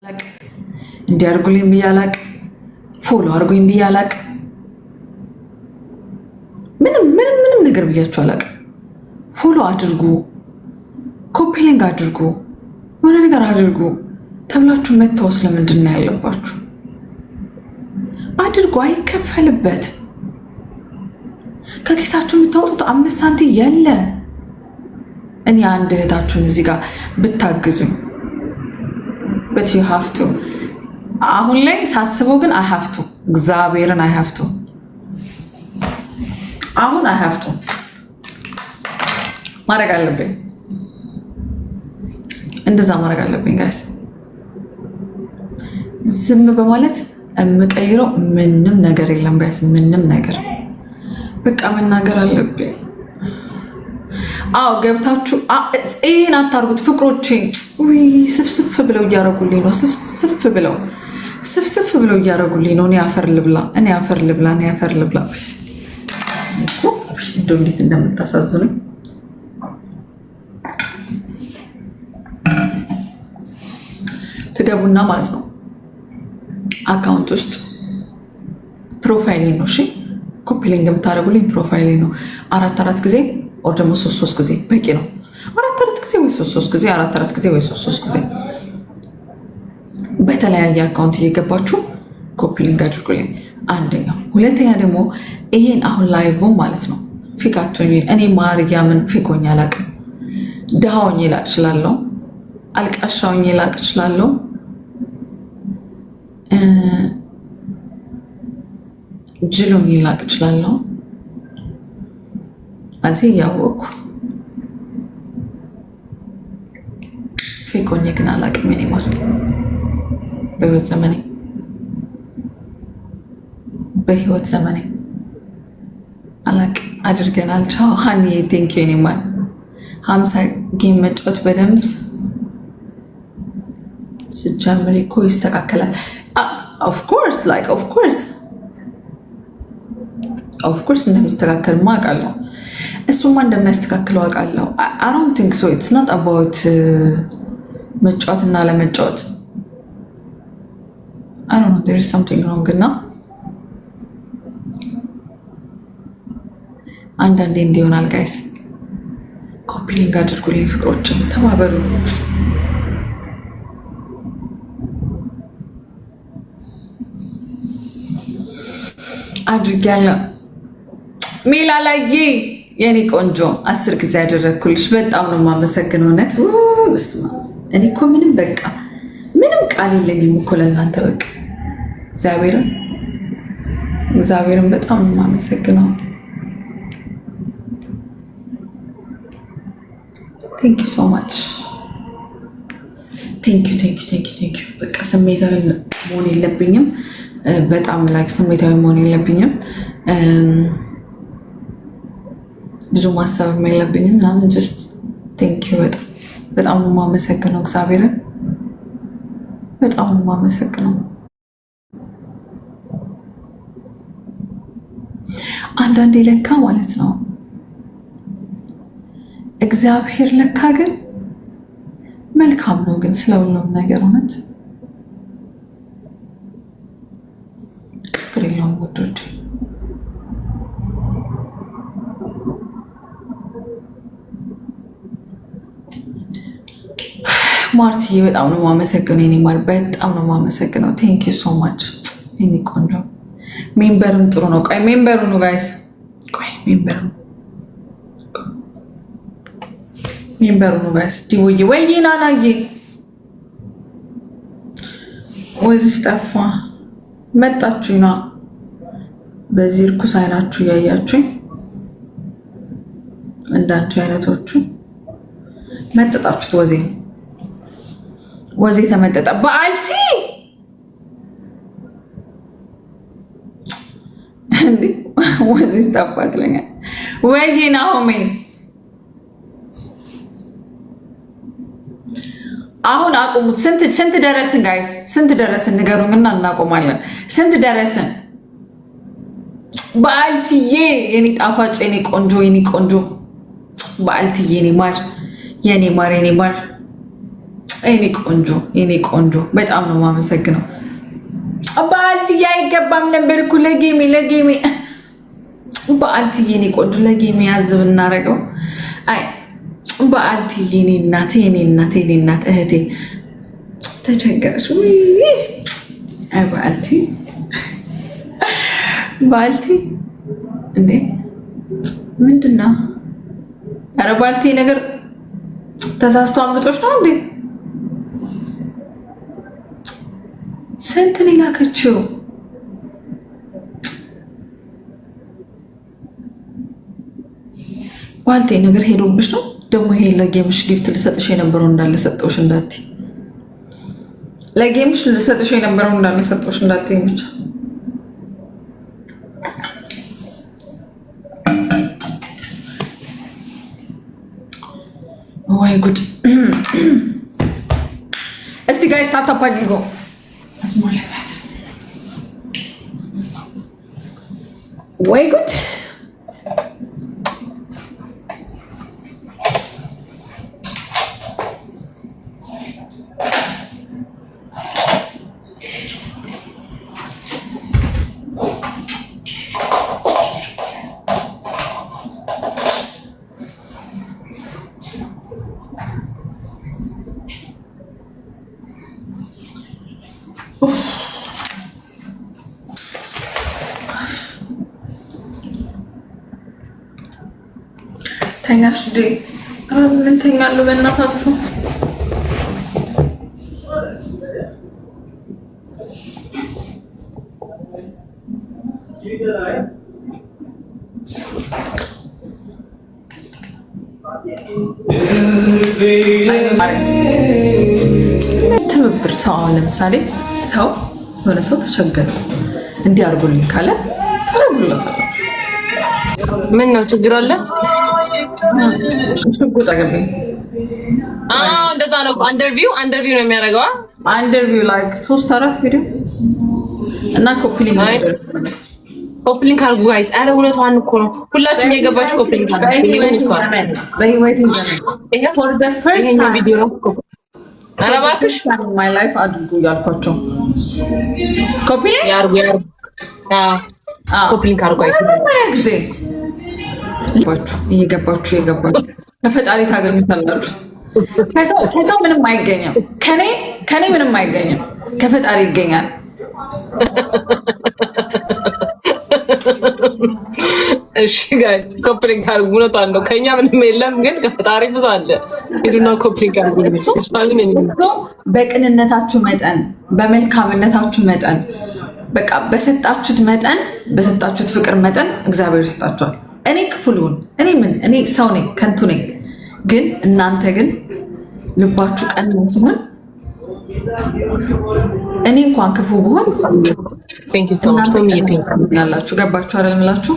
like እንዲያርጉልኝ ብያላቅ ፎሎ አርጉኝ ብያላቅ ምንም ነገር ብያችሁ አላቅ። ፎሎ አድርጉ፣ ኮፒ ሊንክ አድርጉ፣ የሆነ ነገር አድርጉ ተብላችሁ መታወስ ለምንድን ነው ያለባችሁ? አድርጉ፣ አይከፈልበት። ከኪሳችሁ የምታወጡት 5 ሳንቲም የለ። እኔ አንድ እህታችሁን እዚህ ጋር ብታግዙኝ but you have to አሁን ላይ ሳስበው ግን I have to እግዚአብሔርን I have to አሁን I have to ማድረግ አለብኝ። እንደዛ ማድረግ አለብኝ ጋይስ። ዝም በማለት የምቀይረው ምንም ነገር የለም ጋይስ፣ ምንም ነገር በቃ መናገር አለብኝ። አዎ ገብታችሁ እኔን አታርጉት ፍቅሮቼ። ስፍስፍ ብለው እያረጉልኝ ነው። ስፍስፍ ብለው እያረጉልኝ ነው። እኔ አፈር ልብላ። እንደው እንዴት እንደምታሳዝኑ ትገቡና ማለት ነው አካውንት ውስጥ ፕሮፋይሌ ነው። እሺ ኮፒ ሊንክ የምታደርጉልኝ ፕሮፋይሌ ነው። 4 ጊዜ ኦር ደግሞ 3 ጊዜ በቂ ነው። 4 ጊዜ ወይ 3 ጊዜ 4 ጊዜ ወይ 3 ጊዜ በተለያየ አካውንት እየገባችሁ ኮፒ ሊንክ አድርጉልኝ። አንደኛው። ሁለተኛ ደግሞ ይሄን አሁን ላይቭ ማለት ነው ፊካቶኝ እኔ ማርያምን ፊኮኝ አላቅም። ድሃውኝ ላቅ እችላለሁ፣ አልቃሻውኝ ላቅ እችላለሁ፣ ጅሎኝ ላቅ እችላለሁ። ማለት እያወቅኩ ፌኮኝ ግን አላቅም። ኔ ማለት በህይወት ዘመኔ አላቅ አድርገናል። ቻው ሀኒ ቴንክ ዩ። ኔ 50 ጌም መጫወት በደንብ ስጀምር እኮ ይስተካከላል። ኦፍኮርስ እንደሚስተካከል አውቃለሁ። እሱማ እንደሚያስተካክለው አውቃለሁ። I don't think so. It's not about መጫወት እና ለመጫወት። I don't know, there is something wrong እና አንዳንዴ እንዲሆናል ጋይስ። ኮፒ ሊንክ አድርጉልኝ ፍቅሮችን፣ ተባበሩ። አድርጊያለሁ ሜላላዬ የኔ ቆንጆ 10 ጊዜ ያደረግኩልሽ በጣም ነው የማመሰግነው። እውነት በስመ አብ እኔ እኮ ምንም ቃል የለኝም እኮ ለእናንተ በቃ እግዚአብሔርን በጣም ነው የማመሰግነው። ቴንክ ዩ ሶ ማች ቴንክ ዩ። በቃ ስሜታዊ መሆን የለብኝም። በጣም ስሜታዊ መሆን የለብኝም። ብዙ ማሰብ የለብኝም ምናምን። ጀስት ቴንክ ዩ በጣም ነው የማመሰግነው። እግዚአብሔርን በጣም ነው የማመሰግነው። አንዳንዴ ለካ ማለት ነው እግዚአብሔር ለካ ግን መልካም ነው። ግን ስለሁሉም ነገር እውነት ችግር የለውም ውዶች። ማርትዬ በጣም ነው የማመሰግነው። የኔ ማር በጣም ነው የማመሰግነው። ቴንክ ዩ ሶ ማች የኔ ቆንጆ። ሜምበርም ጥሩ ነው። ቆይ ሜምበሩ ነው ጋይስ፣ ሜምበሩ ነው ጋይስ። ዲውዬ ወይ ናናዬ ወይስ ጠፋ መጣችሁ ነው። በዚህ እርኩስ አይናችሁ እያያችሁኝ እንዳንቺ አይነቶቹ መጠጣችሁት። ወዜ ተመጠጠ በአልቲ እንዴ ወዜ ስታባት ለኛል ወይ ናሆሜ። አሁን አቁሙት። ስንት ደረስን ጋይስ? ስንት ደረስን ንገሩኝና እናቆማለን። ስንት ደረስን? በአልቲዬ የኔ ጣፋጭ የኔ ቆንጆ በአልቲዬ የኔ ማር የኔ ቆንጆ በጣም ነው የማመሰግነው። በአልትዬ አይገባም ነበር እኮ ለጌሜ በአልትዬ የኔ ቆንጆ ለጌሜ ያዝ ብናረገው። አይ በአልትዬ የኔ እናት እህቴ ተቸገረች። አይ በአልቲ እንዴ ምንድን ነው? ኧረ በአልቲ ነገር ተሳስቶ አምልጦች ነው እንዴ? ስንት ነው የላከችው? ባልቴ ነገር ሄዶብሽ ነው ደግሞ። ይሄ ለጌምሽ ጊፍት ልሰጥሽ የነበረው እንዳለ ሰጠውሽ እንዳትዪ። ለጌምሽ ልሰጥሽ የነበረው እንዳለ ሰጠውሽ እንዳትዪ ብቻ። ወይ ጉድ! እስቲ ጋይስ ታፕ አድርጎ አስሞላላት። ወይ ጉድ! ተኛሽ እንዴ? ምን ተኛለሁ በእናታችሁ። ትብብር ሰው አሁን ለምሳሌ ሰው የሆነ ሰው ተቸገረ እንዲህ አድርጎልኝ ካለ ታረጉላታላችሁ። ምን ነው ችግር አለ? ሽጉጥ አገባኝ። እንደዛ ነው። አንደርቪው ነው የሚያደርገው። አንደርቪው ላይክ 3-4 ቪዲዮ እና ኮፒሊንግ አድርጉ ጋይስ። አረ እውነቷን እኮ ነው። ሁላችሁም የገባችሁ ኮፒሊንግ አድርጉ። for the first time ቪዲዮ ነው። አረ እባክሽ my life አድርጉ ያልኳቸው ኮፒሊንግ ያርጉ። ኮፒሊንግ አድርጉ ጋይስ። ጊዜ እየገባችሁ ከፈጣሪ ታገኙታላችሁ። ከሰው ምንም አይገኝም። ከኔ ምንም አይገኝም። ከፈጣሪ ይገኛል። እሺ ጋር ኮፕሊንግ አድርጉ። እውነቷን ነው። ከኛ ምንም የለም፣ ግን ከፈጣሪ ብዙ አለ። ሄዱና ኮፕሊንግ አድርጉ። በቅንነታችሁ መጠን፣ በመልካምነታችሁ መጠን፣ በቃ በሰጣችሁት መጠን፣ በሰጣችሁት ፍቅር መጠን እግዚአብሔር ይሰጣችኋል። እኔ ክፉልውን እኔ ሰው ነኝ፣ ከንቱ ነኝ። ግን እናንተ ግን ልባችሁ ቀን ሲሆን እኔ እንኳን ክፉ ብሆን ያላችሁ ገባችሁ አይደል ምላችሁ